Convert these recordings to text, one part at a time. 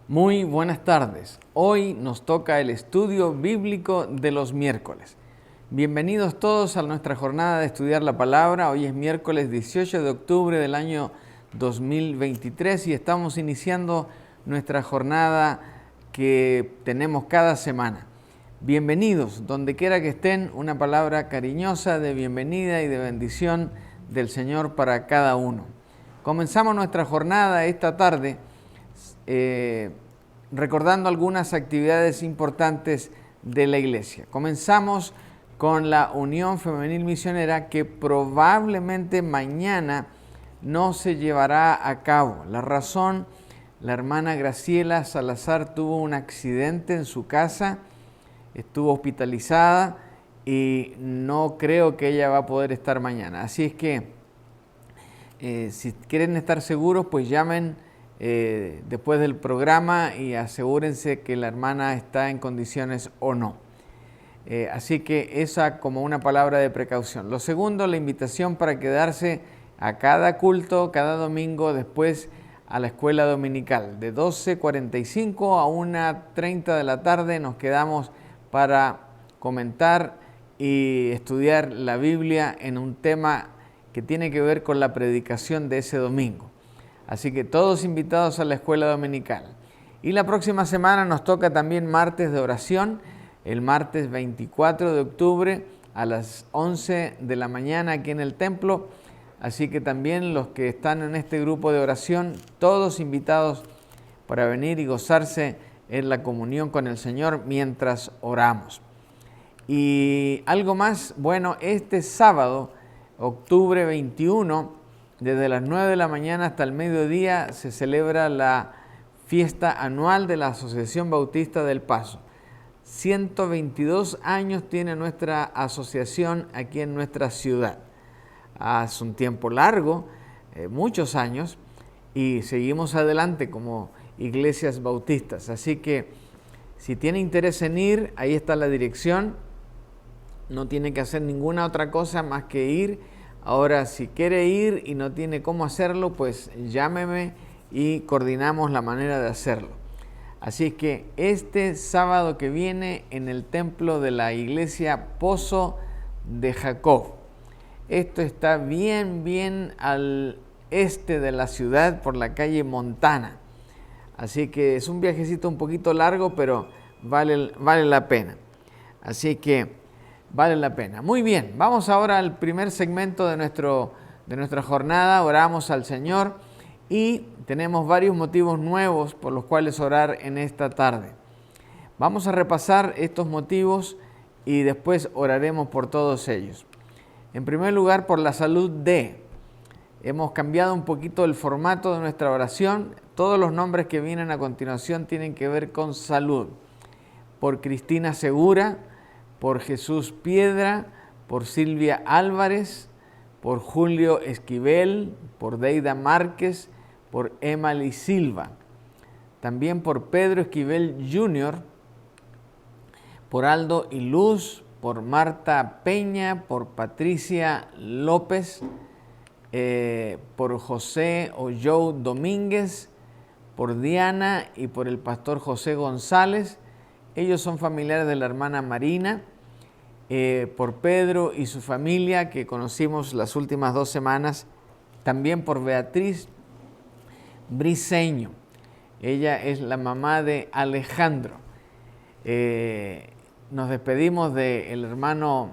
Muy buenas tardes. Hoy nos toca el estudio bíblico de los miércoles. Bienvenidos todos a nuestra jornada de estudiar la palabra. Hoy es miércoles 18 de octubre del año 2023 y estamos iniciando nuestra jornada que tenemos cada semana. Bienvenidos, donde quiera que estén, una palabra cariñosa de bienvenida y de bendición del Señor para cada uno. Comenzamos nuestra jornada esta tarde recordando algunas actividades importantes de la iglesia. Comenzamos con la Unión Femenil Misionera, que probablemente mañana no se llevará a cabo. La razón: la hermana Graciela Salazar tuvo un accidente en su casa, estuvo hospitalizada y no creo que ella va a poder estar mañana. Así es que si quieren estar seguros, pues llamen después del programa y asegúrense que la hermana está en condiciones o no. Así que esa como una palabra de precaución. Lo segundo, la invitación para quedarse a cada culto, cada domingo, después a la escuela dominical. De 12:45 a 1:30 de la tarde nos quedamos para comentar y estudiar la Biblia en un tema que tiene que ver con la predicación de ese domingo. Así que todos invitados a la escuela dominical. Y la próxima semana nos toca también martes de oración, el martes 24 de octubre a las 11 de la mañana aquí en el templo. Así que también los que están en este grupo de oración, todos invitados para venir y gozarse en la comunión con el Señor mientras oramos. Y algo más, bueno, este sábado, octubre 21, desde las 9 de la mañana hasta el mediodía se celebra la fiesta anual de la Asociación Bautista del Paso. 122 años tiene nuestra asociación aquí en nuestra ciudad. Hace un tiempo largo, muchos años, y seguimos adelante como iglesias bautistas. Así que si tiene interés en ir, ahí está la dirección. No tiene que hacer ninguna otra cosa más que ir. Ahora, si quiere ir y no tiene cómo hacerlo, pues llámeme y coordinamos la manera de hacerlo. Así que este sábado que viene en el templo de la iglesia Pozo de Jacob. Esto está bien al este de la ciudad, por la calle Montana. Así que es un viajecito un poquito largo, pero vale la pena. Así que vale la pena. Muy bien, vamos ahora al primer segmento de nuestra jornada. Oramos al Señor y tenemos varios motivos nuevos por los cuales orar en esta tarde. Vamos a repasar estos motivos y después oraremos por todos ellos. En primer lugar, por la salud de. Hemos cambiado un poquito el formato de nuestra oración. Todos los nombres que vienen a continuación tienen que ver con salud. Por Cristina Segura, por Jesús Piedra, por Silvia Álvarez, por Julio Esquivel, por Deida Márquez, por Emily Silva. También por Pedro Esquivel Jr., por Aldo y Luz, por Marta Peña, por Patricia López, por José o Joe Domínguez, por Diana y por el pastor José González. Ellos son familiares de la hermana Marina, por Pedro y su familia que conocimos las últimas 2 semanas, también por Beatriz Briceño. Ella es la mamá de Alejandro. Nos despedimos del hermano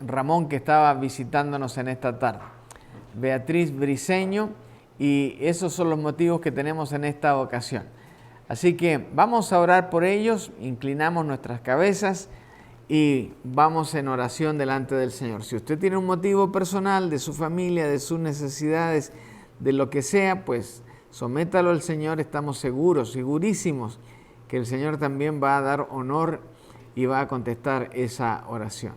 Ramón, que estaba visitándonos en esta tarde. Beatriz Briceño, y esos son los motivos que tenemos en esta ocasión. Así que vamos a orar por ellos, inclinamos nuestras cabezas y vamos en oración delante del Señor. Si usted tiene un motivo personal de su familia, de sus necesidades, de lo que sea, pues sométalo al Señor. Estamos segurísimos que el Señor también va a dar honor y va a contestar esa oración.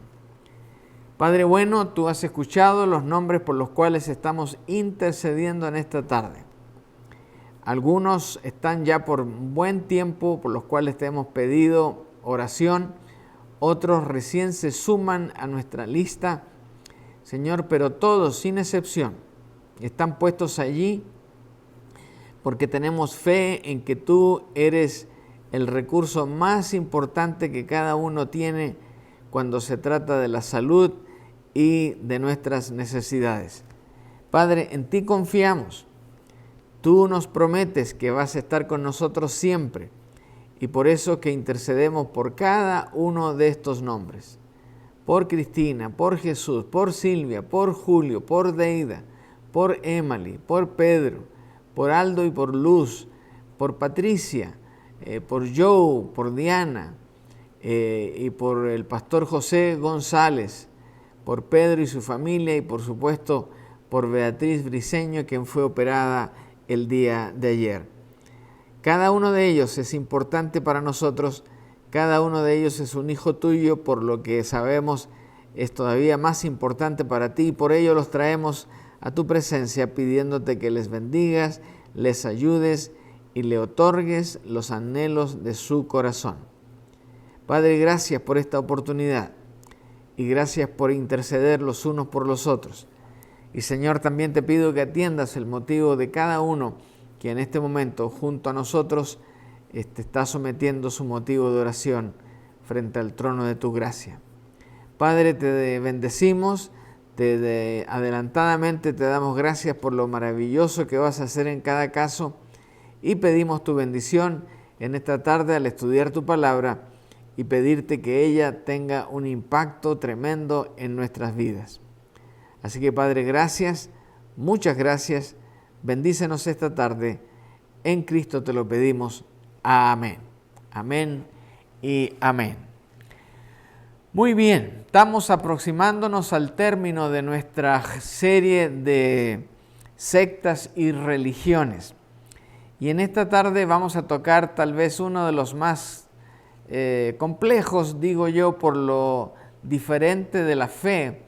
Padre bueno, tú has escuchado los nombres por los cuales estamos intercediendo en esta tarde. Algunos están ya por buen tiempo, por los cuales te hemos pedido oración. Otros recién se suman a nuestra lista, Señor, pero todos, sin excepción, están puestos allí porque tenemos fe en que tú eres el recurso más importante que cada uno tiene cuando se trata de la salud y de nuestras necesidades. Padre, en ti confiamos. Tú nos prometes que vas a estar con nosotros siempre y por eso que intercedemos por cada uno de estos nombres. Por Cristina, por Jesús, por Silvia, por Julio, por Deida, por Emily, por Pedro, por Aldo y por Luz, por Patricia, por Joe, por Diana y por el pastor José González, por Pedro y su familia y por supuesto por Beatriz Briceño, quien fue operada el día de ayer. Cada uno de ellos es importante para nosotros, cada uno de ellos es un hijo tuyo, por lo que sabemos es todavía más importante para ti y por ello los traemos a tu presencia pidiéndote que les bendigas, les ayudes y le otorgues los anhelos de su corazón. Padre, gracias por esta oportunidad y gracias por interceder los unos por los otros. Y Señor, también te pido que atiendas el motivo de cada uno que en este momento junto a nosotros está sometiendo su motivo de oración frente al trono de tu gracia. Padre, te bendecimos, adelantadamente te damos gracias por lo maravilloso que vas a hacer en cada caso y pedimos tu bendición en esta tarde al estudiar tu palabra y pedirte que ella tenga un impacto tremendo en nuestras vidas. Así que Padre, gracias, muchas gracias, bendícenos esta tarde, en Cristo te lo pedimos, amén, amén y amén. Muy bien, estamos aproximándonos al término de nuestra serie de sectas y religiones. Y en esta tarde vamos a tocar tal vez uno de los más complejos, digo yo, por lo diferente de la fe,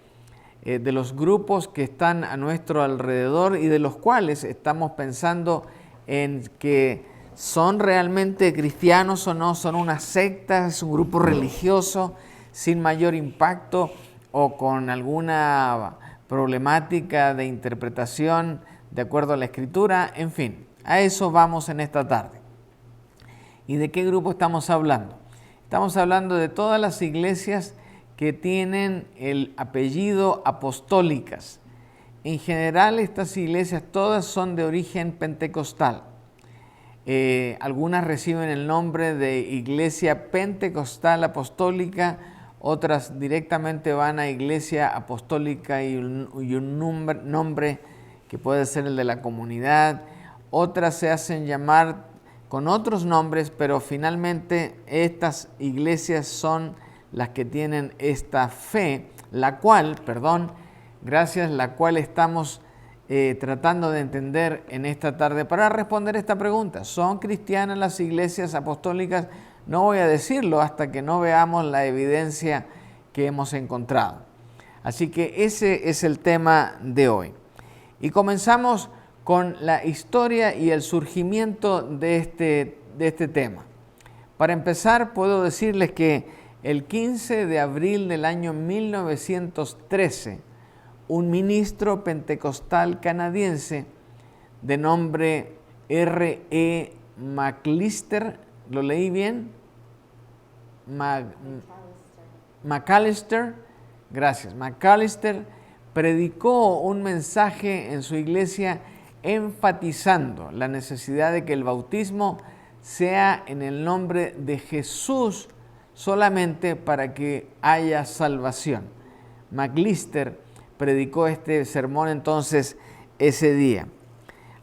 de los grupos que están a nuestro alrededor y de los cuales estamos pensando en que son realmente cristianos o no, son una secta, es un grupo religioso sin mayor impacto o con alguna problemática de interpretación de acuerdo a la Escritura, en fin, a eso vamos en esta tarde. ¿Y de qué grupo estamos hablando? Estamos hablando de todas las iglesias que tienen el apellido apostólicas. En general, estas iglesias todas son de origen pentecostal. Algunas reciben el nombre de Iglesia Pentecostal Apostólica, otras directamente van a Iglesia Apostólica y un nombre que puede ser el de la comunidad. Otras se hacen llamar con otros nombres, pero finalmente estas iglesias son las que tienen esta fe, la cual estamos tratando de entender en esta tarde para responder esta pregunta. ¿Son cristianas las iglesias apostólicas? No voy a decirlo hasta que no veamos la evidencia que hemos encontrado. Así que ese es el tema de hoy. Y comenzamos con la historia y el surgimiento de este tema. Para empezar, puedo decirles que el 15 de abril del año 1913, un ministro pentecostal canadiense de nombre R.E. McAllister, ¿lo leí bien? McAllister, gracias. McAllister predicó un mensaje en su iglesia enfatizando la necesidad de que el bautismo sea en el nombre de Jesús solamente para que haya salvación. McAllister predicó este sermón entonces ese día.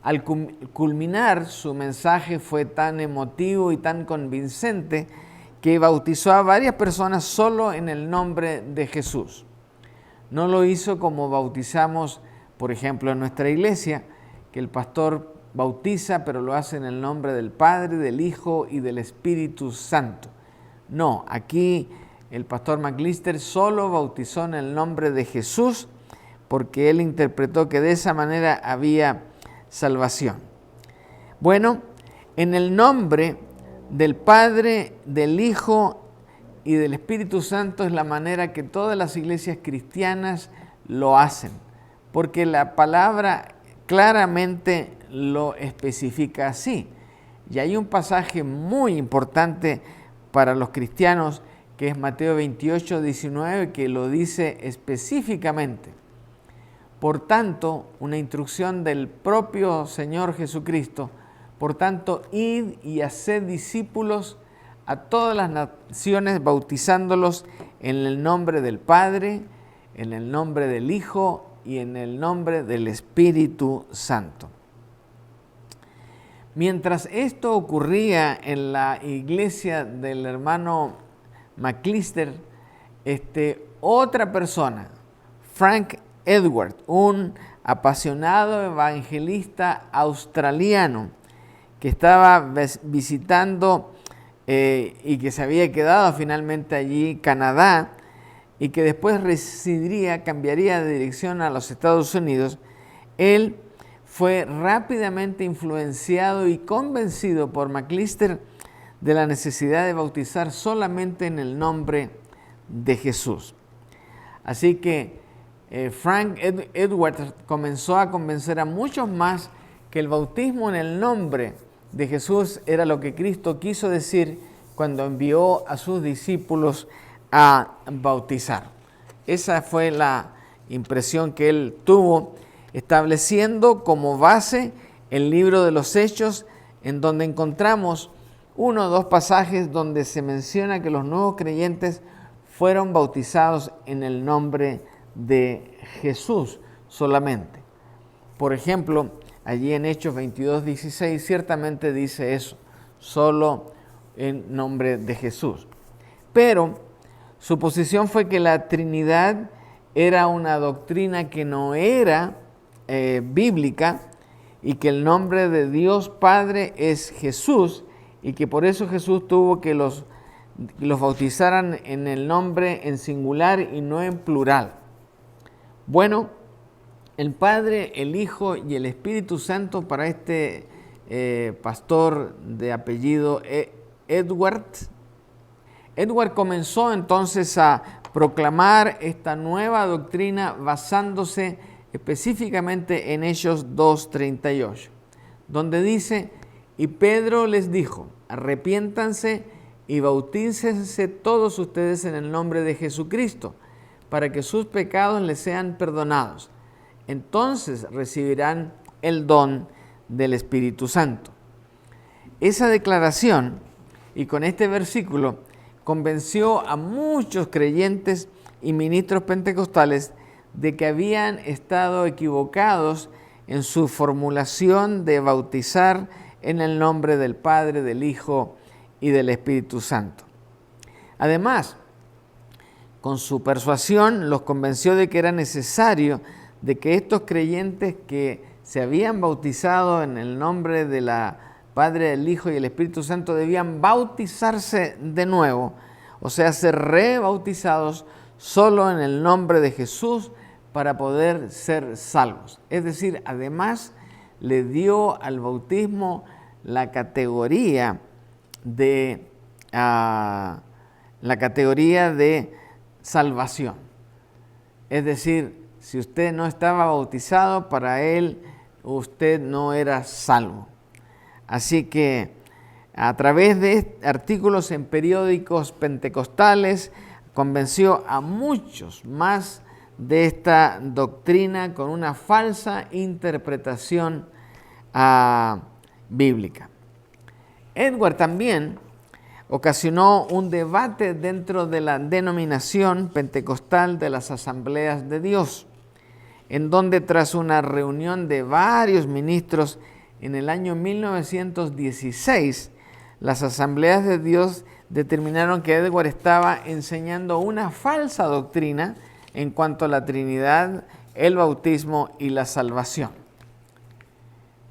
Al culminar, su mensaje fue tan emotivo y tan convincente que bautizó a varias personas solo en el nombre de Jesús. No lo hizo como bautizamos, por ejemplo, en nuestra iglesia, que el pastor bautiza, pero lo hace en el nombre del Padre, del Hijo y del Espíritu Santo. No, aquí el pastor McAllister solo bautizó en el nombre de Jesús porque él interpretó que de esa manera había salvación. Bueno, en el nombre del Padre, del Hijo y del Espíritu Santo es la manera que todas las iglesias cristianas lo hacen, porque la palabra claramente lo especifica así. Y hay un pasaje muy importante para los cristianos que es Mateo 28, 19, que lo dice específicamente. Por tanto, una instrucción del propio Señor Jesucristo, por tanto, id y haced discípulos a todas las naciones, bautizándolos en el nombre del Padre, en el nombre del Hijo y en el nombre del Espíritu Santo. Mientras esto ocurría en la iglesia del hermano McAllister, otra persona, Frank Edward, un apasionado evangelista australiano que estaba visitando y que se había quedado finalmente allí, Canadá, y que después cambiaría de dirección a los Estados Unidos, él fue rápidamente influenciado y convencido por McAllister de la necesidad de bautizar solamente en el nombre de Jesús. Así que Frank Edwards comenzó a convencer a muchos más que el bautismo en el nombre de Jesús era lo que Cristo quiso decir cuando envió a sus discípulos a bautizar. Esa fue la impresión que él tuvo, estableciendo como base el libro de los Hechos, en donde encontramos 1 o 2 pasajes donde se menciona que los nuevos creyentes fueron bautizados en el nombre de Jesús solamente. Por ejemplo, allí en Hechos 22, 16 ciertamente dice eso, solo en nombre de Jesús. Pero su posición fue que la Trinidad era una doctrina que no era bíblica y que el nombre de Dios Padre es Jesús y que por eso Jesús tuvo que los bautizaran en el nombre en singular y no en plural. Bueno, el Padre, el Hijo y el Espíritu Santo para este pastor de apellido Edward comenzó entonces a proclamar esta nueva doctrina basándose específicamente en Hechos 2:38, donde dice: y Pedro les dijo, arrepiéntanse y bautícense todos ustedes en el nombre de Jesucristo, para que sus pecados les sean perdonados. Entonces recibirán el don del Espíritu Santo. Esa declaración, y con este versículo, convenció a muchos creyentes y ministros pentecostales de que habían estado equivocados en su formulación de bautizar en el nombre del Padre, del Hijo y del Espíritu Santo. Además, con su persuasión los convenció de que era necesario de que estos creyentes que se habían bautizado en el nombre de la Padre, del Hijo y el Espíritu Santo debían bautizarse de nuevo, o sea, ser rebautizados solo en el nombre de Jesús para poder ser salvos. Es decir, además le dio al bautismo la categoría de salvación. Es decir, si usted no estaba bautizado, para él usted no era salvo. Así que a través de artículos en periódicos pentecostales convenció a muchos más de esta doctrina con una falsa interpretación bíblica. Edward también ocasionó un debate dentro de la denominación pentecostal de las Asambleas de Dios, en donde tras una reunión de varios ministros en el año 1916, las Asambleas de Dios determinaron que Edward estaba enseñando una falsa doctrina en cuanto a la Trinidad, el bautismo y la salvación.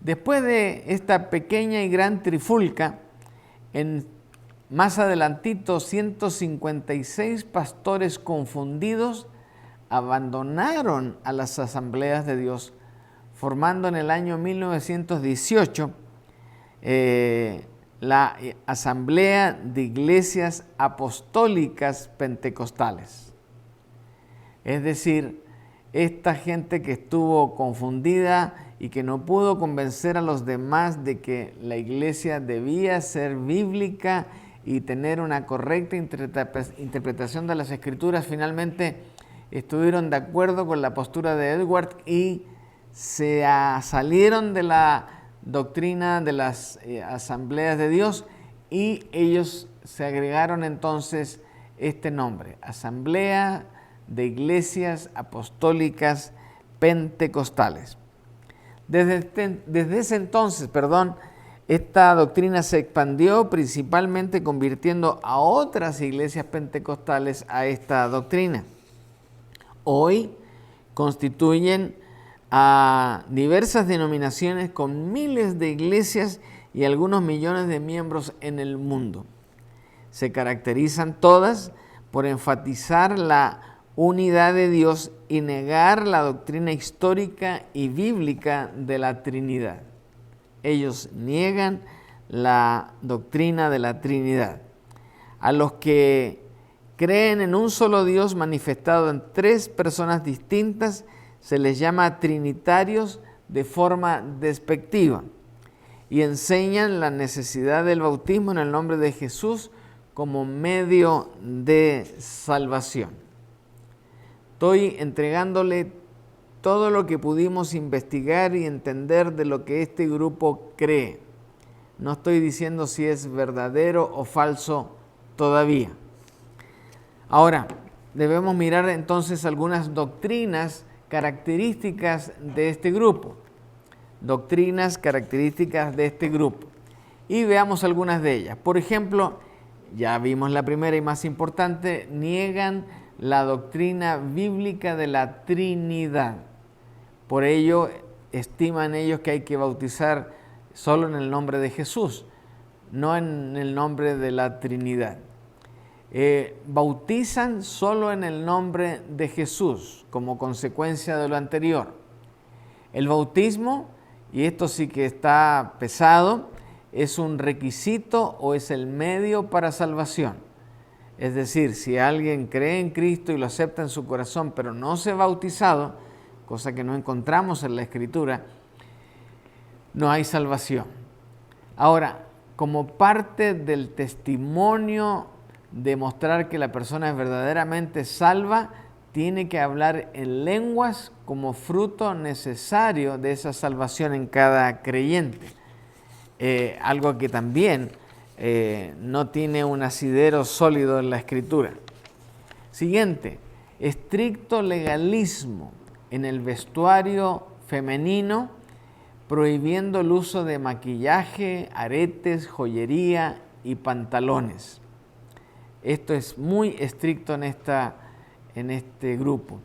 Después de esta pequeña y gran trifulca, más adelantito 156 pastores confundidos abandonaron a las Asambleas de Dios, formando en el año 1918 la Asamblea de Iglesias Apostólicas Pentecostales. Es decir, esta gente que estuvo confundida y que no pudo convencer a los demás de que la iglesia debía ser bíblica y tener una correcta interpretación de las Escrituras, finalmente estuvieron de acuerdo con la postura de Edward y se salieron de la doctrina de las asambleas de Dios, y ellos se agregaron entonces este nombre: Asamblea de Iglesias Apostólicas Pentecostales. Desde ese entonces, esta doctrina se expandió, principalmente convirtiendo a otras iglesias pentecostales a esta doctrina. Hoy constituyen a diversas denominaciones con miles de iglesias y algunos millones de miembros en el mundo. Se caracterizan todas por enfatizar la unidad de Dios y negar la doctrina histórica y bíblica de la Trinidad. Ellos niegan la doctrina de la Trinidad. A los que creen en un solo Dios manifestado en tres personas distintas se les llama trinitarios de forma despectiva, y enseñan la necesidad del bautismo en el nombre de Jesús como medio de salvación. Estoy entregándole todo lo que pudimos investigar y entender de lo que este grupo cree. No estoy diciendo si es verdadero o falso todavía. Ahora, debemos mirar entonces algunas doctrinas características de este grupo. Doctrinas características de este grupo. Y veamos algunas de ellas. Por ejemplo, ya vimos la primera y más importante: niegan la doctrina bíblica de la Trinidad. Por ello, estiman ellos que hay que bautizar solo en el nombre de Jesús, no en el nombre de la Trinidad. Bautizan solo en el nombre de Jesús como consecuencia de lo anterior. El bautismo, y esto sí que está pesado, es un requisito o es el medio para salvación. Es decir, si alguien cree en Cristo y lo acepta en su corazón, pero no se ha bautizado, cosa que no encontramos en la Escritura, no hay salvación. Ahora, como parte del testimonio de mostrar que la persona es verdaderamente salva, tiene que hablar en lenguas como fruto necesario de esa salvación en cada creyente. Algo que también no tiene un asidero sólido en la Escritura. Siguiente, estricto legalismo en el vestuario femenino, prohibiendo el uso de maquillaje, aretes, joyería y pantalones. Esto es muy estricto en este grupo.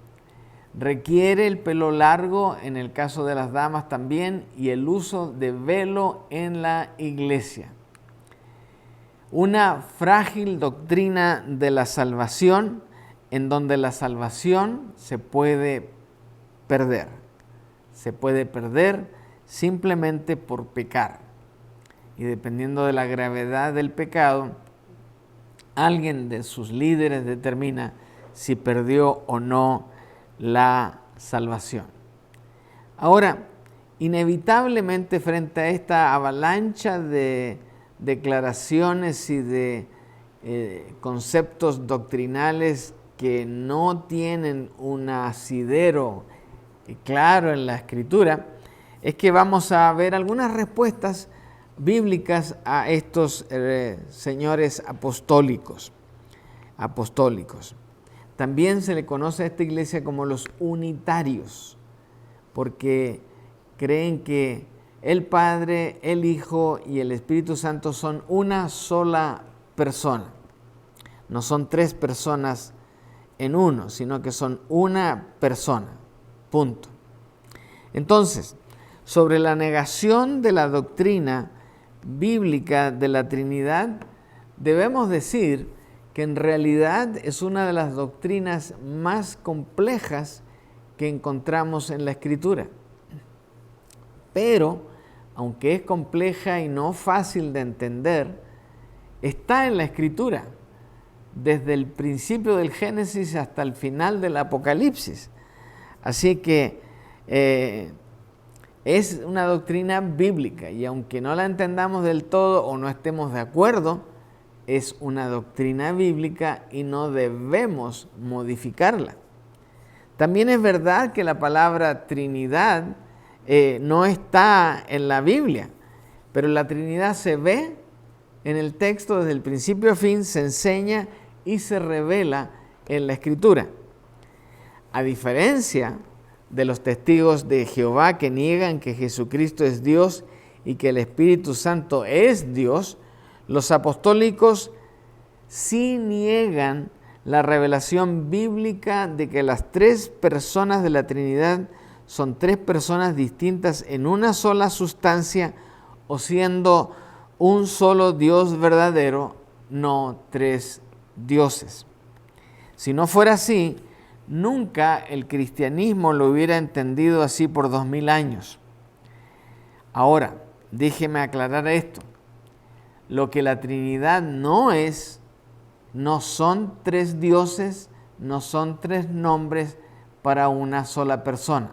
Requiere el pelo largo en el caso de las damas también, y el uso de velo en la iglesia. Una frágil doctrina de la salvación, en donde la salvación se puede perder. Se puede perder simplemente por pecar. Y dependiendo de la gravedad del pecado, alguien de sus líderes determina si perdió o no la salvación. Ahora, inevitablemente frente a esta avalancha de declaraciones y de conceptos doctrinales que no tienen un asidero claro en la Escritura, es que vamos a ver algunas respuestas bíblicas a estos señores apostólicos. También se le conoce a esta iglesia como los unitarios, porque creen que el Padre, el Hijo y el Espíritu Santo son una sola persona. No son tres personas en uno, sino que son una persona. Punto. Entonces, sobre la negación de la doctrina bíblica de la Trinidad, debemos decir que en realidad es una de las doctrinas más complejas que encontramos en la Escritura. Pero, aunque es compleja y no fácil de entender, está en la Escritura, desde el principio del Génesis hasta el final del Apocalipsis. Así que Es una doctrina bíblica y aunque no la entendamos del todo o no estemos de acuerdo, es una doctrina bíblica y no debemos modificarla. También es verdad que la palabra Trinidad no está en la Biblia, pero la Trinidad se ve en el texto desde el principio a fin, se enseña y se revela en la Escritura. A diferencia de los testigos de Jehová que niegan que Jesucristo es Dios y que el Espíritu Santo es Dios, los apostólicos sí niegan la revelación bíblica de que las tres personas de la Trinidad son tres personas distintas en una sola sustancia o siendo un solo Dios verdadero, no tres dioses. Si no fuera así, nunca el cristianismo lo hubiera entendido así por 2000 años. Ahora, déjeme aclarar esto. Lo que la Trinidad no es, no son tres dioses, no son tres nombres para una sola persona.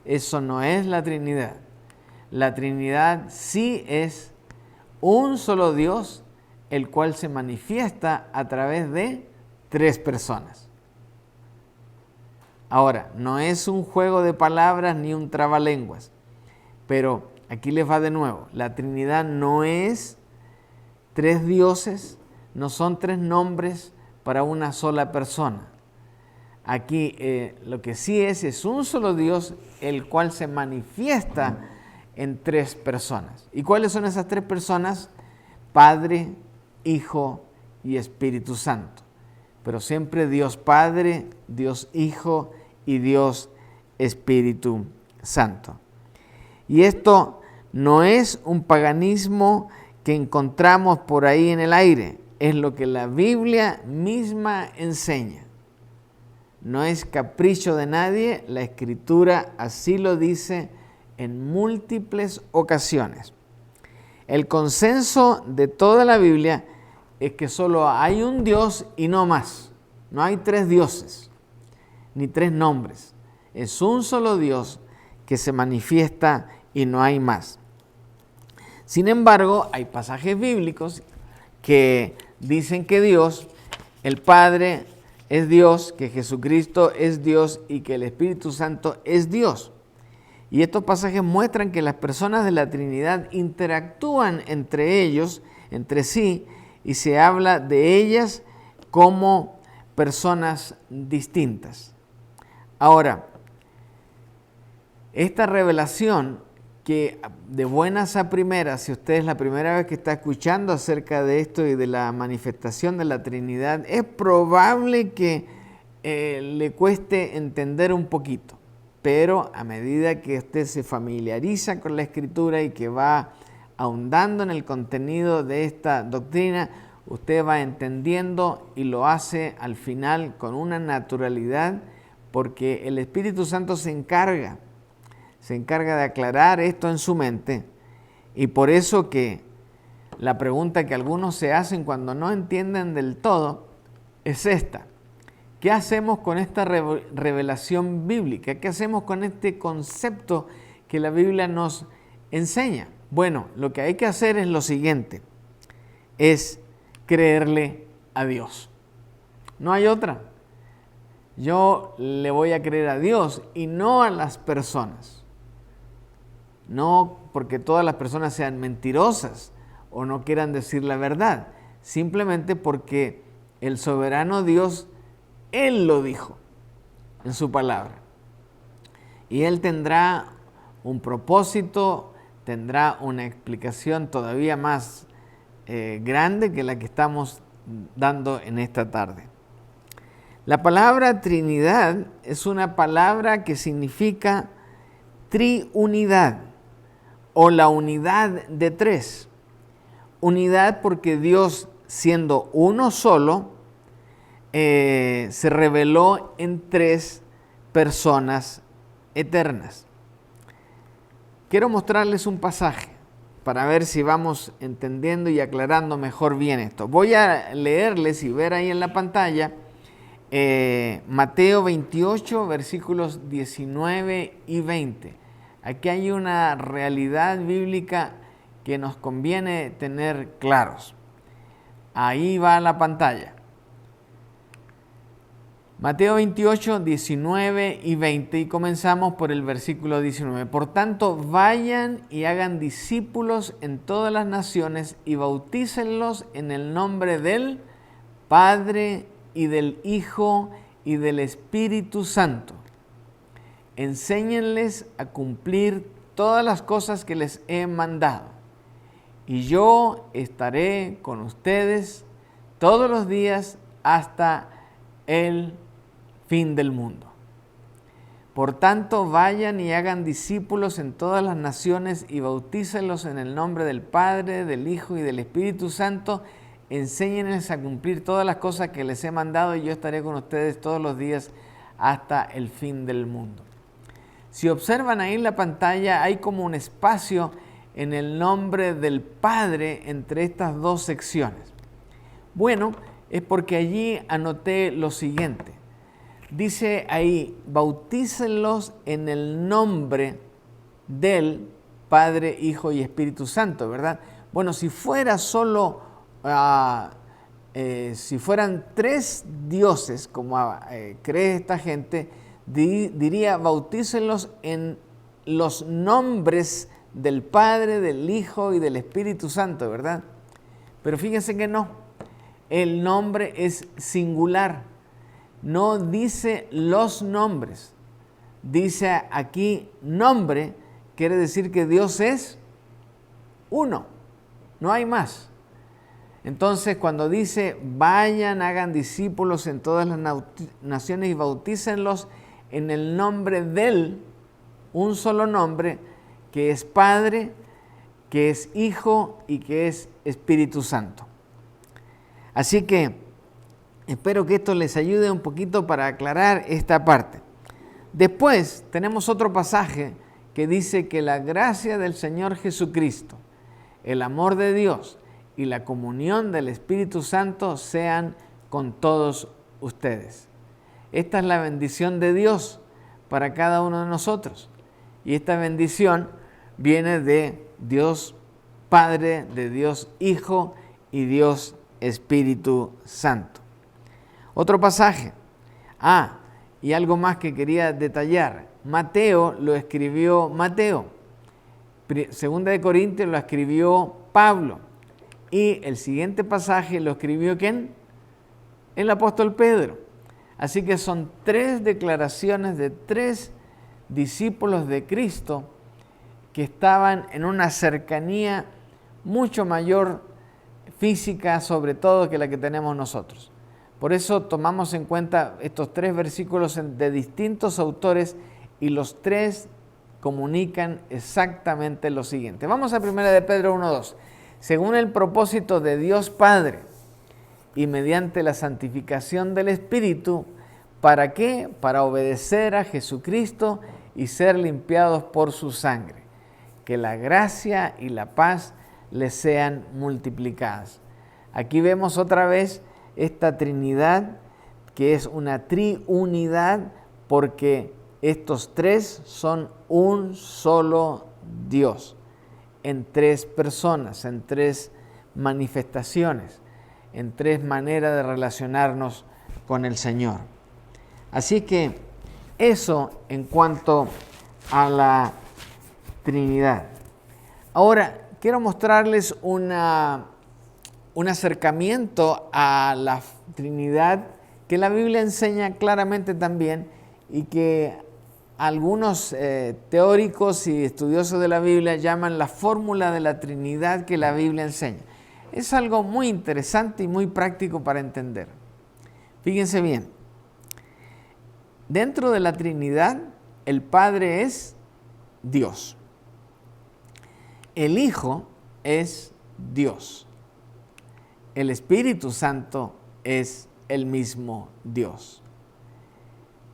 Eso no es la Trinidad. La Trinidad sí es un solo Dios, el cual se manifiesta a través de tres personas. Ahora, no es un juego de palabras ni un trabalenguas, pero aquí les va de nuevo. La Trinidad no es tres dioses, no son tres nombres para una sola persona. Aquí lo que sí es un solo Dios, el cual se manifiesta en tres personas. ¿Y cuáles son esas tres personas? Padre, Hijo y Espíritu Santo. Pero siempre Dios Padre, Dios Hijo y Dios Espíritu Santo. Y esto no es un paganismo que encontramos por ahí en el aire, es lo que la Biblia misma enseña. No es capricho de nadie, la Escritura así lo dice en múltiples ocasiones. El consenso de toda la Biblia es que solo hay un Dios y no más. No hay tres dioses, ni tres nombres. Es un solo Dios que se manifiesta y no hay más. Sin embargo, hay pasajes bíblicos que dicen que Dios, el Padre, es Dios, que Jesucristo es Dios y que el Espíritu Santo es Dios. Y estos pasajes muestran que las personas de la Trinidad interactúan entre ellos, entre sí, y se habla de ellas como personas distintas. Ahora, esta revelación que de buenas a primeras, si usted es la primera vez que está escuchando acerca de esto y de la manifestación de la Trinidad, es probable que le cueste entender un poquito. Pero a medida que usted se familiariza con la Escritura y que va ahondando en el contenido de esta doctrina, usted va entendiendo y lo hace al final con una naturalidad, porque el Espíritu Santo se encarga de aclarar esto en su mente. Y por eso que la pregunta que algunos se hacen cuando no entienden del todo es esta: ¿qué hacemos con esta revelación bíblica? ¿Qué hacemos con este concepto que la Biblia nos enseña? Bueno, lo que hay que hacer es lo siguiente, es creerle a Dios. No hay otra. Yo le voy a creer a Dios y no a las personas. No porque todas las personas sean mentirosas o no quieran decir la verdad, simplemente porque el soberano Dios, Él lo dijo en su palabra. Y Él tendrá un propósito, tendrá una explicación todavía más grande que la que estamos dando en esta tarde. La palabra Trinidad es una palabra que significa triunidad o la unidad de tres. Unidad porque Dios, siendo uno solo, se reveló en tres personas eternas. Quiero mostrarles un pasaje para ver si vamos entendiendo y aclarando mejor bien esto. Voy a leerles y ver ahí en la pantalla Mateo 28, versículos 19 y 20. Aquí hay una realidad bíblica que nos conviene tener claros. Ahí va la pantalla. Mateo 28, 19 y 20, y comenzamos por el versículo 19. Por tanto, vayan y hagan discípulos en todas las naciones y bautícenlos en el nombre del Padre y del Hijo y del Espíritu Santo. Enséñenles a cumplir todas las cosas que les he mandado. Y yo estaré con ustedes todos los días hasta el fin del mundo. Por tanto, vayan y hagan discípulos en todas las naciones y bautícenlos en el nombre del Padre, del Hijo y del Espíritu Santo. Enséñenles a cumplir todas las cosas que les he mandado y yo estaré con ustedes todos los días hasta el fin del mundo. Si observan ahí en la pantalla, hay como un espacio en el nombre del Padre entre estas dos secciones. Bueno, es porque allí anoté lo siguiente. Dice ahí, bautícenlos en el nombre del Padre, Hijo y Espíritu Santo, ¿verdad? Bueno, si fuera solo, si fueran tres dioses, como cree esta gente, diría, bautícenlos en los nombres del Padre, del Hijo y del Espíritu Santo, ¿verdad? Pero fíjense que no, el nombre es singular. No dice los nombres, dice aquí nombre, quiere decir que Dios es uno, no hay más. Entonces, cuando dice vayan, hagan discípulos en todas las naciones y bautícenlos en el nombre del, un solo nombre, que es Padre, que es Hijo y que es Espíritu Santo. Así que espero que esto les ayude un poquito para aclarar esta parte. Después tenemos otro pasaje que dice que la gracia del Señor Jesucristo, el amor de Dios y la comunión del Espíritu Santo sean con todos ustedes. Esta es la bendición de Dios para cada uno de nosotros. Y esta bendición viene de Dios Padre, de Dios Hijo y Dios Espíritu Santo. Otro pasaje. Y algo más que quería detallar. Mateo lo escribió Mateo. Segunda de Corintios lo escribió Pablo. Y el siguiente pasaje lo escribió ¿quién? El apóstol Pedro. Así que son tres declaraciones de tres discípulos de Cristo que estaban en una cercanía mucho mayor física, sobre todo, que la que tenemos nosotros. Por eso tomamos en cuenta estos tres versículos de distintos autores y los tres comunican exactamente lo siguiente. Vamos a 1 de Pedro 1:2. Según el propósito de Dios Padre y mediante la santificación del Espíritu, ¿para qué? Para obedecer a Jesucristo y ser limpiados por su sangre. Que la gracia y la paz les sean multiplicadas. Aquí vemos otra vez esta Trinidad, que es una triunidad, porque estos tres son un solo Dios, en tres personas, en tres manifestaciones, en tres maneras de relacionarnos con el Señor. Así que eso en cuanto a la Trinidad. Ahora, quiero mostrarles un acercamiento a la Trinidad que la Biblia enseña claramente también y que algunos teóricos y estudiosos de la Biblia llaman la fórmula de la Trinidad que la Biblia enseña. Es algo muy interesante y muy práctico para entender. Fíjense bien, dentro de la Trinidad el Padre es Dios, el Hijo es Dios. El Espíritu Santo es el mismo Dios.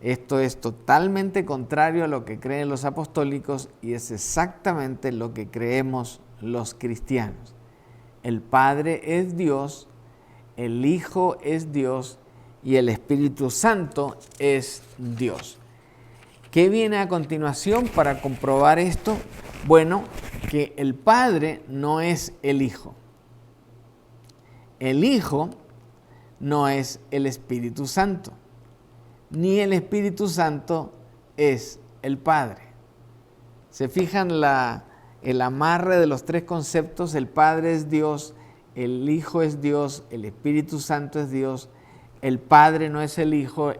Esto es totalmente contrario a lo que creen los apostólicos y es exactamente lo que creemos los cristianos. El Padre es Dios, el Hijo es Dios y el Espíritu Santo es Dios. ¿Qué viene a continuación para comprobar esto? Bueno, que el Padre no es el Hijo. El Hijo no es el Espíritu Santo, ni el Espíritu Santo es el Padre. ¿Se fijan el amarre de los tres conceptos? El Padre es Dios, el Hijo es Dios, el Espíritu Santo es Dios. El Padre no es el Hijo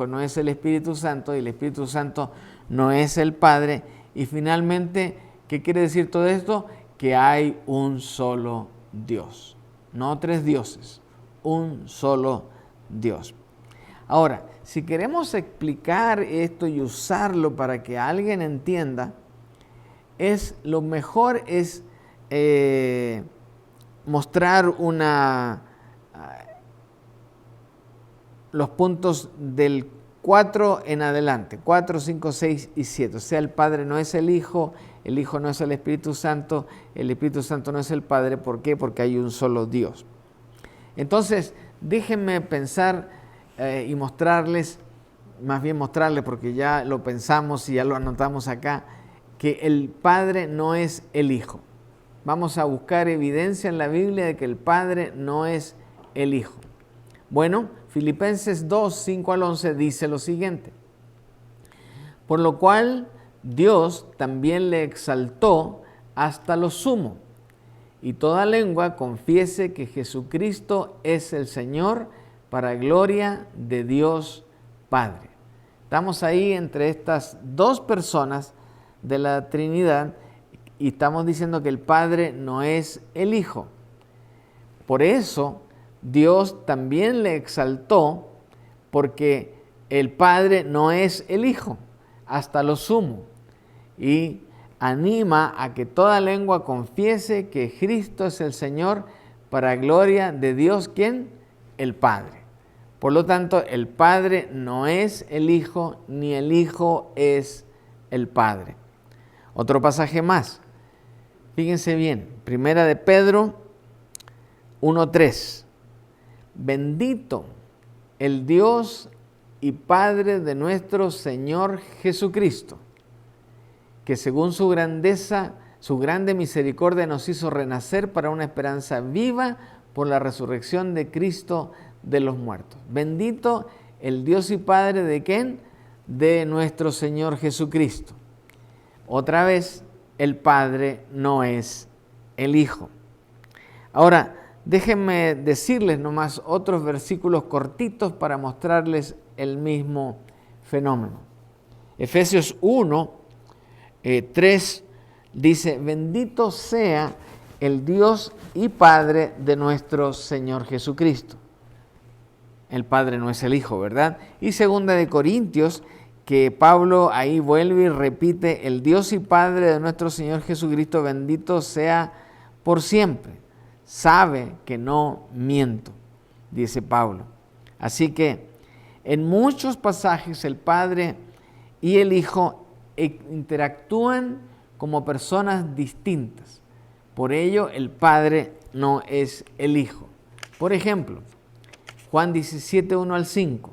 no es el Espíritu Santo y el Espíritu Santo no es el Padre. Y finalmente, ¿qué quiere decir todo esto? Que hay un solo Dios, no tres dioses, un solo Dios. Ahora, si queremos explicar esto y usarlo para que alguien entienda, lo mejor es mostrar los puntos del 4 en adelante, 4, 5, 6 y 7. O sea, el Padre no es el Hijo no es el Espíritu Santo no es el Padre. ¿Por qué? Porque hay un solo Dios. Entonces, déjenme pensar y mostrarles, más bien mostrarles porque ya lo pensamos y ya lo anotamos acá, que el Padre no es el Hijo. Vamos a buscar evidencia en la Biblia de que el Padre no es el Hijo. Bueno, Filipenses 2, 5 al 11 dice lo siguiente: por lo cual Dios también le exaltó hasta lo sumo, y toda lengua confiese que Jesucristo es el Señor, para gloria de Dios Padre. Estamos ahí entre estas dos personas de la Trinidad y estamos diciendo que el Padre no es el Hijo. Por eso Dios también le exaltó, porque el Padre no es el Hijo, hasta lo sumo, y anima a que toda lengua confiese que Cristo es el Señor, para gloria de Dios, ¿quién? El Padre. Por lo tanto, el Padre no es el Hijo, ni el Hijo es el Padre. Otro pasaje más. Fíjense bien, Primera de Pedro 1:3. Bendito el Dios y Padre de nuestro Señor Jesucristo, que según su grandeza, su grande misericordia nos hizo renacer para una esperanza viva por la resurrección de Cristo de los muertos. Bendito el Dios y Padre ¿de quién? De nuestro Señor Jesucristo. Otra vez, el Padre no es el Hijo. Ahora, déjenme decirles nomás otros versículos cortitos para mostrarles el mismo fenómeno. Efesios 1, 3 dice: bendito sea el Dios y Padre de nuestro Señor Jesucristo. El Padre no es el Hijo, ¿verdad? Y segunda de Corintios, que Pablo ahí vuelve y repite: el Dios y Padre de nuestro Señor Jesucristo, bendito sea por siempre. Sabe que no miento, dice Pablo. Así que en muchos pasajes el Padre y el Hijo interactúan como personas distintas. Por ello, el Padre no es el Hijo. Por ejemplo, Juan 17, 1 al 5.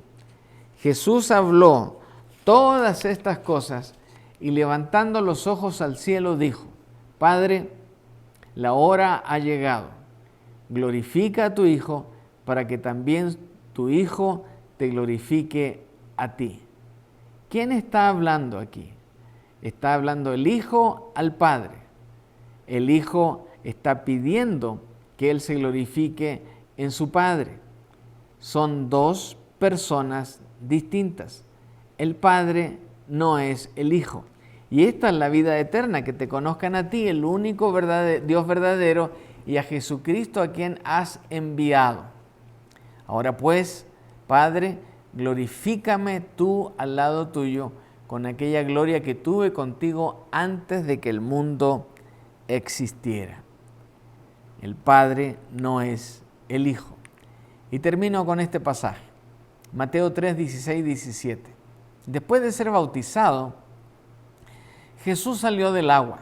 Jesús habló todas estas cosas y levantando los ojos al cielo dijo: Padre, la hora ha llegado. Glorifica a tu Hijo para que también tu Hijo te glorifique a ti. ¿Quién está hablando aquí? Está hablando el Hijo al Padre. El Hijo está pidiendo que Él se glorifique en su Padre. Son dos personas distintas. El Padre no es el Hijo. Y esta es la vida eterna, que te conozcan a ti, el único Dios verdadero, y a Jesucristo a quien has enviado. Ahora pues, Padre, glorifícame tú al lado tuyo con aquella gloria que tuve contigo antes de que el mundo existiera. El Padre no es el Hijo. Y termino con este pasaje, Mateo 3, 16, 17. Después de ser bautizado, Jesús salió del agua.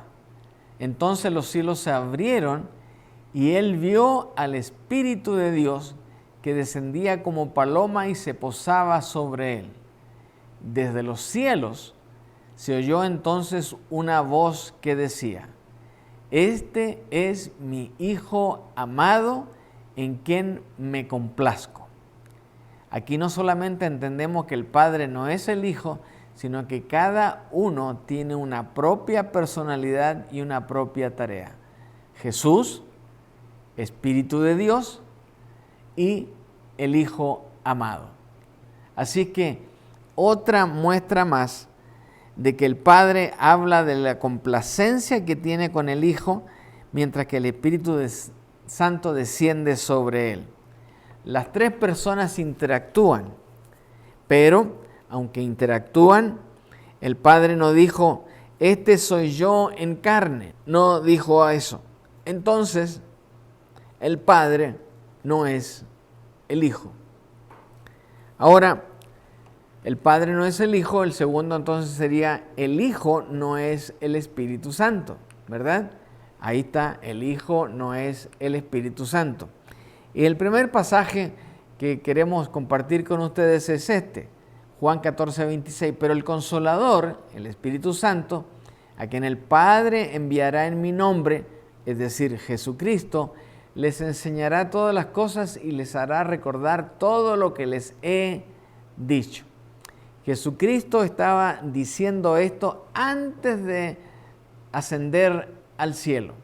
Entonces los cielos se abrieron y Él vio al Espíritu de Dios que descendía como paloma y se posaba sobre Él. Desde los cielos se oyó entonces una voz que decía: Este es mi Hijo amado, en quien me complazco. Aquí no solamente entendemos que el Padre no es el Hijo, sino que cada uno tiene una propia personalidad y una propia tarea. Jesús, Espíritu de Dios, y el Hijo amado. Así que otra muestra más de que el Padre habla de la complacencia que tiene con el Hijo, mientras que el Espíritu Santo desciende sobre él. Las tres personas interactúan, pero aunque interactúan, el Padre no dijo: este soy yo en carne. No dijo eso. Entonces, el Padre no es el Hijo. Ahora, el Padre no es el Hijo, el segundo entonces sería: el Hijo no es el Espíritu Santo, ¿verdad? Ahí está, el Hijo no es el Espíritu Santo. Y el primer pasaje que queremos compartir con ustedes es este, Juan 14, 26. Pero el Consolador, el Espíritu Santo, a quien el Padre enviará en mi nombre, es decir, Jesucristo, les enseñará todas las cosas y les hará recordar todo lo que les he dicho. Jesucristo estaba diciendo esto antes de ascender al cielo.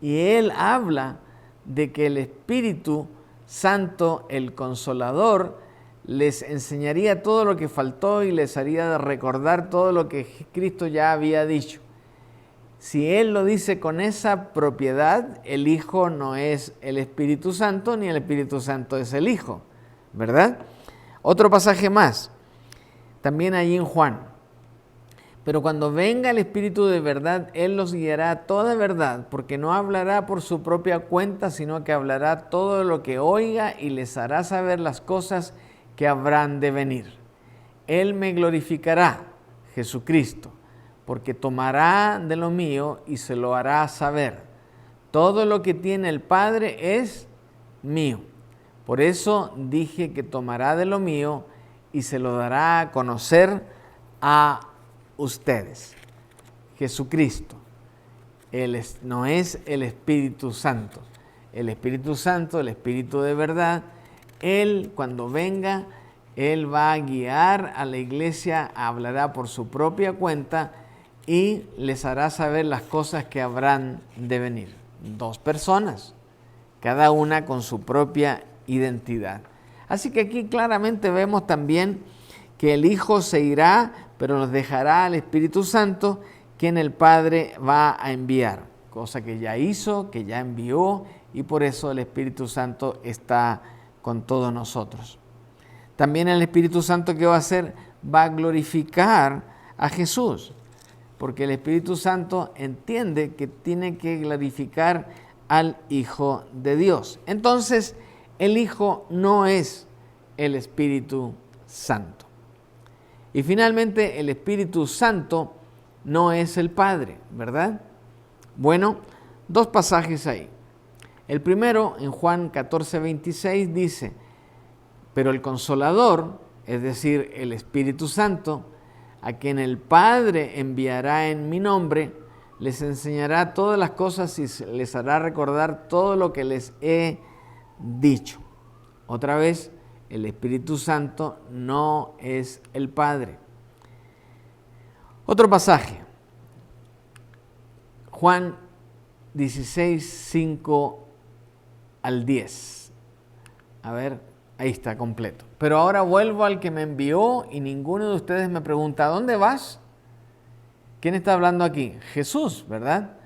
Y Él habla de que el Espíritu Santo, el Consolador, les enseñaría todo lo que faltó y les haría recordar todo lo que Cristo ya había dicho. Si Él lo dice con esa propiedad, el Hijo no es el Espíritu Santo, ni el Espíritu Santo es el Hijo, ¿verdad? Otro pasaje más, también allí en Juan. Pero cuando venga el Espíritu de verdad, Él los guiará a toda verdad, porque no hablará por su propia cuenta, sino que hablará todo lo que oiga y les hará saber las cosas que habrán de venir. Él me glorificará, Jesucristo, porque tomará de lo mío y se lo hará saber. Todo lo que tiene el Padre es mío. Por eso dije que tomará de lo mío y se lo dará a conocer a ustedes. Jesucristo, Él no es el Espíritu Santo. El Espíritu Santo, el Espíritu de verdad, Él cuando venga, Él va a guiar a la iglesia, hablará por su propia cuenta y les hará saber las cosas que habrán de venir. Dos personas, cada una con su propia identidad. Así que aquí claramente vemos también que el Hijo se irá, pero nos dejará al Espíritu Santo, quien el Padre va a enviar, cosa que ya hizo, que ya envió, y por eso el Espíritu Santo está con todos nosotros. También el Espíritu Santo, ¿qué va a hacer? Va a glorificar a Jesús, porque el Espíritu Santo entiende que tiene que glorificar al Hijo de Dios. Entonces, el Hijo no es el Espíritu Santo. Y finalmente, el Espíritu Santo no es el Padre, ¿verdad? Bueno, dos pasajes ahí. El primero, en Juan 14, 26, dice: pero el Consolador, es decir, el Espíritu Santo, a quien el Padre enviará en mi nombre, les enseñará todas las cosas y les hará recordar todo lo que les he dicho. Otra vez, el Espíritu Santo no es el Padre. Otro pasaje, Juan 16, 5 al 10. A ver, ahí está completo. Pero ahora vuelvo al que me envió y ninguno de ustedes me pregunta: ¿dónde vas? ¿Quién está hablando aquí? Jesús, ¿verdad?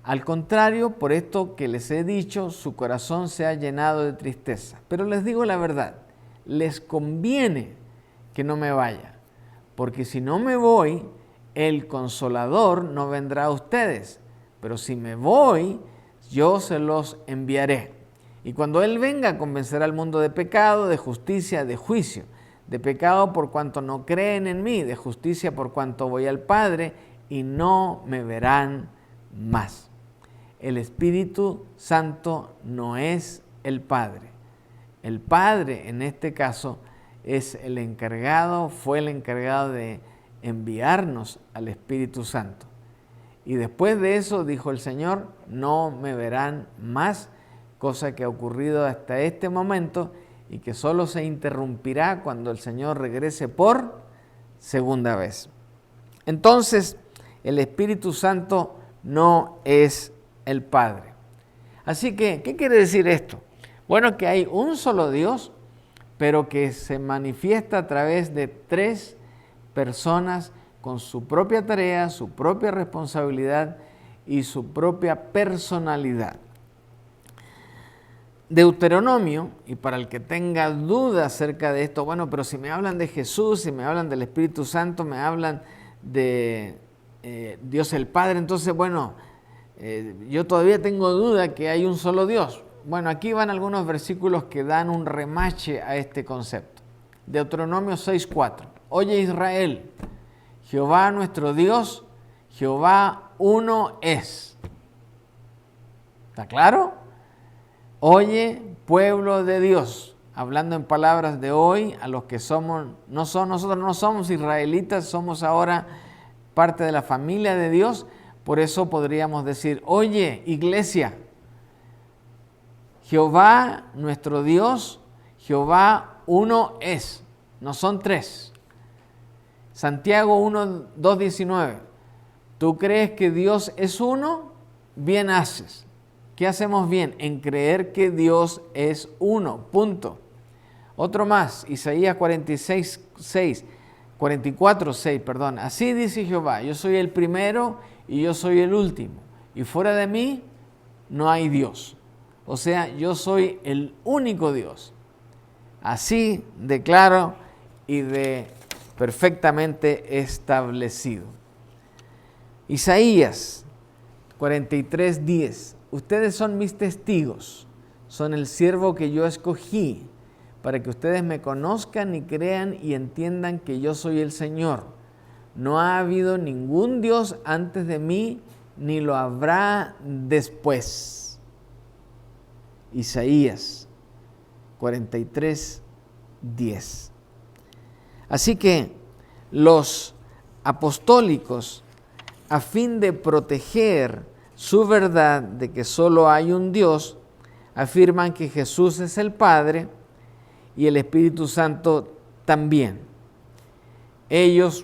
Al contrario, por esto que les he dicho, su corazón se ha llenado de tristeza. Pero les digo la verdad, les conviene que no me vaya, porque si no me voy, el Consolador no vendrá a ustedes, pero si me voy, yo se los enviaré. Y cuando Él venga, convencerá al mundo de pecado, de justicia, de juicio. De pecado por cuanto no creen en mí, de justicia por cuanto voy al Padre y no me verán más. El Espíritu Santo no es el Padre. El Padre, en este caso, es el encargado, fue el encargado de enviarnos al Espíritu Santo. Y después de eso, dijo el Señor, no me verán más, cosa que ha ocurrido hasta este momento y que solo se interrumpirá cuando el Señor regrese por segunda vez. Entonces, el Espíritu Santo no es el Padre. Así que, ¿qué quiere decir esto? Bueno, que hay un solo Dios, pero que se manifiesta a través de tres personas con su propia tarea, su propia responsabilidad y su propia personalidad. Deuteronomio, y para el que tenga duda acerca de esto, bueno, pero si me hablan de Jesús, si me hablan del Espíritu Santo, me hablan de Dios el Padre, entonces, bueno, yo todavía tengo duda que hay un solo Dios. Bueno, aquí van algunos versículos que dan un remache a este concepto. Deuteronomio 6:4. Oye Israel, Jehová nuestro Dios, Jehová uno es. ¿Está claro? Oye, pueblo de Dios, hablando en palabras de hoy, a los que nosotros no somos israelitas, somos ahora parte de la familia de Dios, por eso podríamos decir, oye, iglesia, Jehová nuestro Dios, Jehová uno es, no son tres. Santiago 1:2-19, ¿tú crees que Dios es uno? Bien haces. ¿Qué hacemos bien? En creer que Dios es uno, punto. Otro más, Isaías 44:6, perdón. Así dice Jehová, yo soy el primero y yo soy el último, y fuera de mí no hay Dios. O sea, yo soy el único Dios. Así de claro y de perfectamente establecido. Isaías 43:10. Ustedes son mis testigos, son el siervo que yo escogí, para que ustedes me conozcan y crean y entiendan que yo soy el Señor. No ha habido ningún Dios antes de mí, ni lo habrá después. Isaías 43:10. Así que los apostólicos, a fin de proteger su verdad de que solo hay un Dios, afirman que Jesús es el Padre y el Espíritu Santo también. Ellos,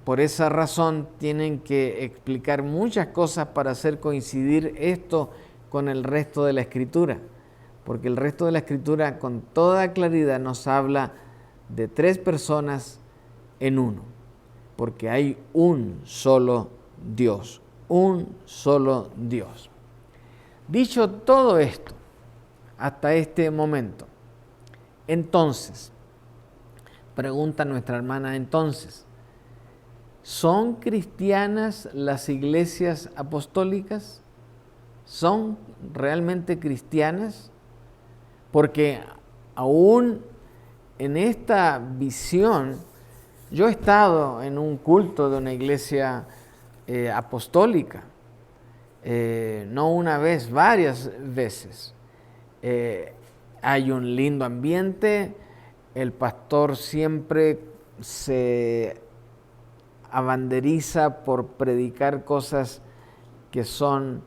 por esa razón, tienen que explicar muchas cosas para hacer coincidir esto con el resto de la Escritura, porque el resto de la Escritura con toda claridad nos habla de tres personas en uno, porque hay un solo Dios, un solo Dios. Dicho todo esto, hasta este momento, entonces, pregunta nuestra hermana, entonces, ¿son cristianas las iglesias apostólicas? ¿Son realmente cristianas? Porque aún en esta visión, yo he estado en un culto de una iglesia apostólica, no una vez, varias veces. Hay un lindo ambiente, el pastor siempre se abanderiza por predicar cosas que son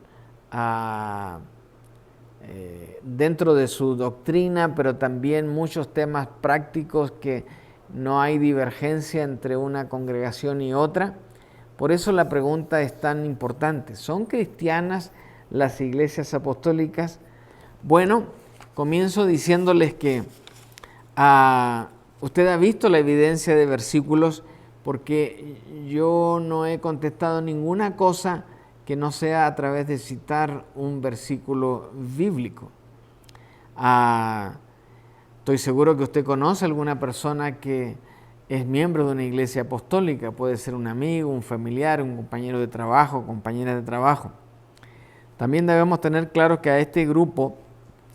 dentro de su doctrina, pero también muchos temas prácticos que no hay divergencia entre una congregación y otra. Por eso la pregunta es tan importante. ¿Son cristianas las iglesias apostólicas? Bueno, comienzo diciéndoles que usted ha visto la evidencia de versículos, porque yo no he contestado ninguna cosa que no sea a través de citar un versículo bíblico. Estoy seguro que usted conoce a alguna persona que es miembro de una iglesia apostólica, puede ser un amigo, un familiar, un compañero de trabajo, compañera de trabajo. También debemos tener claro que a este grupo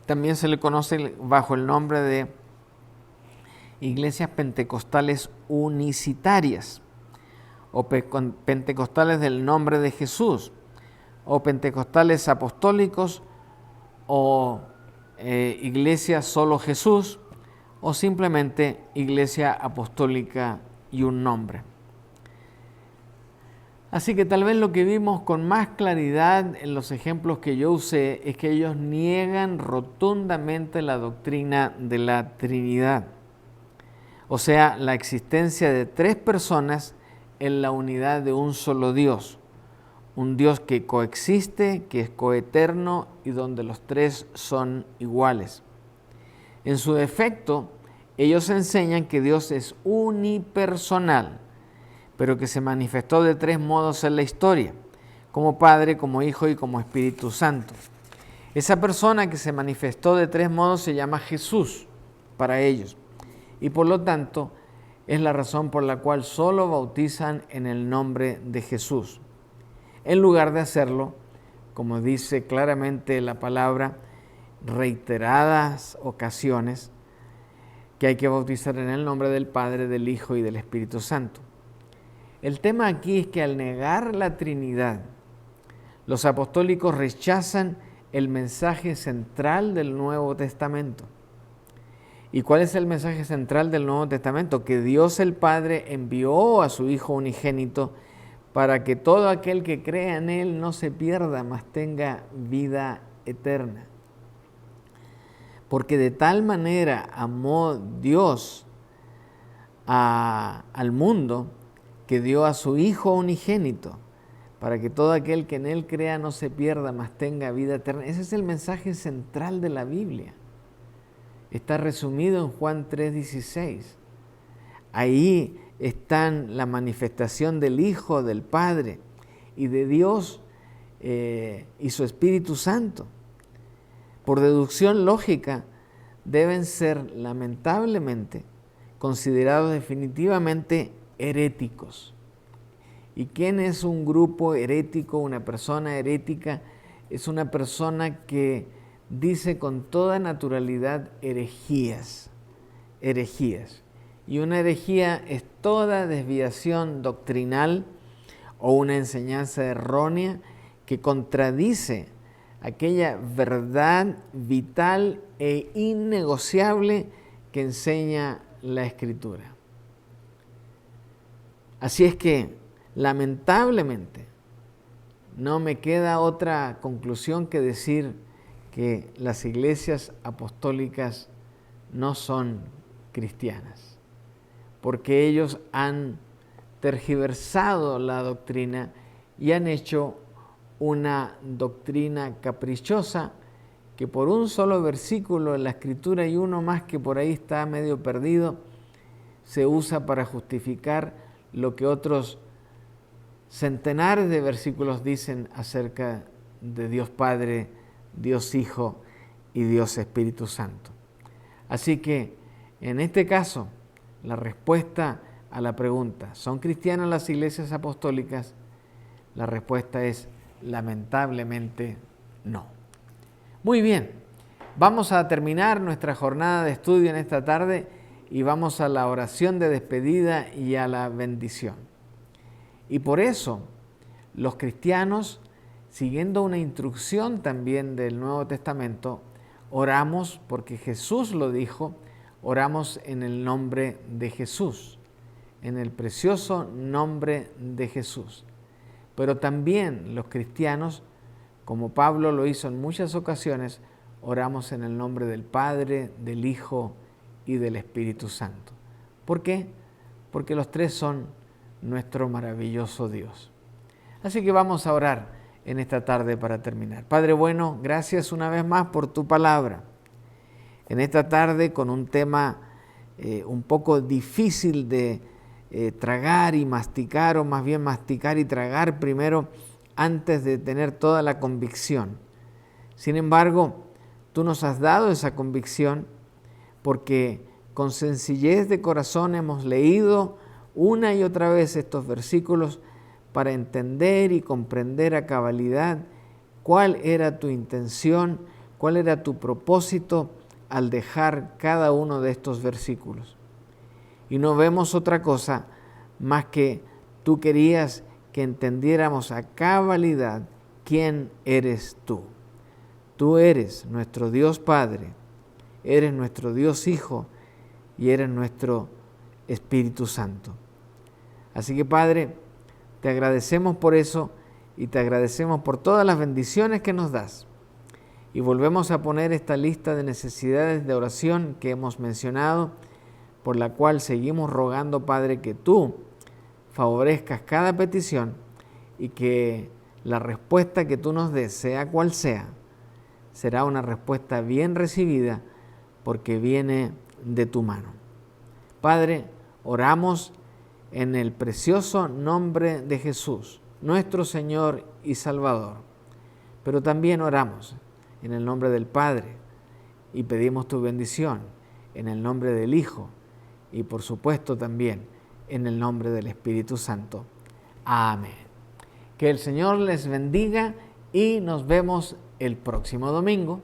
también se le conoce bajo el nombre de iglesias pentecostales unicitarias, o pentecostales del nombre de Jesús, o pentecostales apostólicos, o iglesia solo Jesús, o simplemente iglesia apostólica y un nombre. Así que tal vez lo que vimos con más claridad en los ejemplos que yo usé es que ellos niegan rotundamente la doctrina de la Trinidad. O sea, la existencia de tres personas en la unidad de un solo Dios. Un Dios que coexiste, que es coeterno y donde los tres son iguales. En su defecto, ellos enseñan que Dios es unipersonal, pero que se manifestó de tres modos en la historia, como Padre, como Hijo y como Espíritu Santo. Esa persona que se manifestó de tres modos se llama Jesús para ellos, y por lo tanto es la razón por la cual solo bautizan en el nombre de Jesús, en lugar de hacerlo, como dice claramente la palabra, reiteradas ocasiones, que hay que bautizar en el nombre del Padre, del Hijo y del Espíritu Santo. El tema aquí es que al negar la Trinidad, los apostólicos rechazan el mensaje central del Nuevo Testamento. ¿Y cuál es el mensaje central del Nuevo Testamento? Que Dios el Padre envió a su Hijo unigénito para que todo aquel que crea en Él no se pierda, mas tenga vida eterna. Porque de tal manera amó Dios al mundo que dio a su Hijo unigénito, para que todo aquel que en Él crea no se pierda, mas tenga vida eterna. Ese es el mensaje central de la Biblia. Está resumido en Juan 3:16. Ahí están la manifestación del Hijo, del Padre y de Dios y su Espíritu Santo. Por deducción lógica, deben ser lamentablemente considerados definitivamente heréticos. ¿Y quién es un grupo herético, una persona herética? Es una persona que dice con toda naturalidad herejías. Y una herejía es toda desviación doctrinal o una enseñanza errónea que contradice aquella verdad vital e innegociable que enseña la Escritura. Así es que, lamentablemente, no me queda otra conclusión que decir que las iglesias apostólicas no son cristianas, porque ellos han tergiversado la doctrina y han hecho una doctrina caprichosa que por un solo versículo en la Escritura y uno más que por ahí está medio perdido, se usa para justificar lo que otros centenares de versículos dicen acerca de Dios Padre, Dios Hijo y Dios Espíritu Santo. Así que, en este caso, la respuesta a la pregunta, ¿son cristianas las iglesias apostólicas? La respuesta es lamentablemente no. Muy bien, vamos a terminar nuestra jornada de estudio en esta tarde y vamos a la oración de despedida y a la bendición. Y por eso, los cristianos, siguiendo una instrucción también del Nuevo Testamento, oramos porque Jesús lo dijo, oramos en el nombre de Jesús, en el precioso nombre de Jesús. Pero también los cristianos, como Pablo lo hizo en muchas ocasiones, oramos en el nombre del Padre, del Hijo y del Espíritu Santo. ¿Por qué? Porque los tres son nuestro maravilloso Dios. Así que vamos a orar en esta tarde para terminar. Padre bueno, gracias una vez más por tu palabra. En esta tarde con un tema un poco difícil de tragar y masticar, o más bien masticar y tragar primero antes de tener toda la convicción. Sin embargo, tú nos has dado esa convicción porque con sencillez de corazón hemos leído una y otra vez estos versículos para entender y comprender a cabalidad cuál era tu intención, cuál era tu propósito al dejar cada uno de estos versículos. Y no vemos otra cosa más que tú querías que entendiéramos a cabalidad quién eres tú. Tú eres nuestro Dios Padre, eres nuestro Dios Hijo y eres nuestro Espíritu Santo. Así que Padre, Te agradecemos por eso y te agradecemos por todas las bendiciones que nos das. Y volvemos a poner esta lista de necesidades de oración que hemos mencionado, por la cual seguimos rogando, Padre, que tú favorezcas cada petición y que la respuesta que tú nos des, sea cual sea, será una respuesta bien recibida porque viene de tu mano. Padre, oramos en el precioso nombre de Jesús, nuestro Señor y Salvador, pero también oramos en el nombre del Padre y pedimos tu bendición en el nombre del Hijo y por supuesto también en el nombre del Espíritu Santo. Amén. Que el Señor les bendiga y nos vemos el próximo domingo.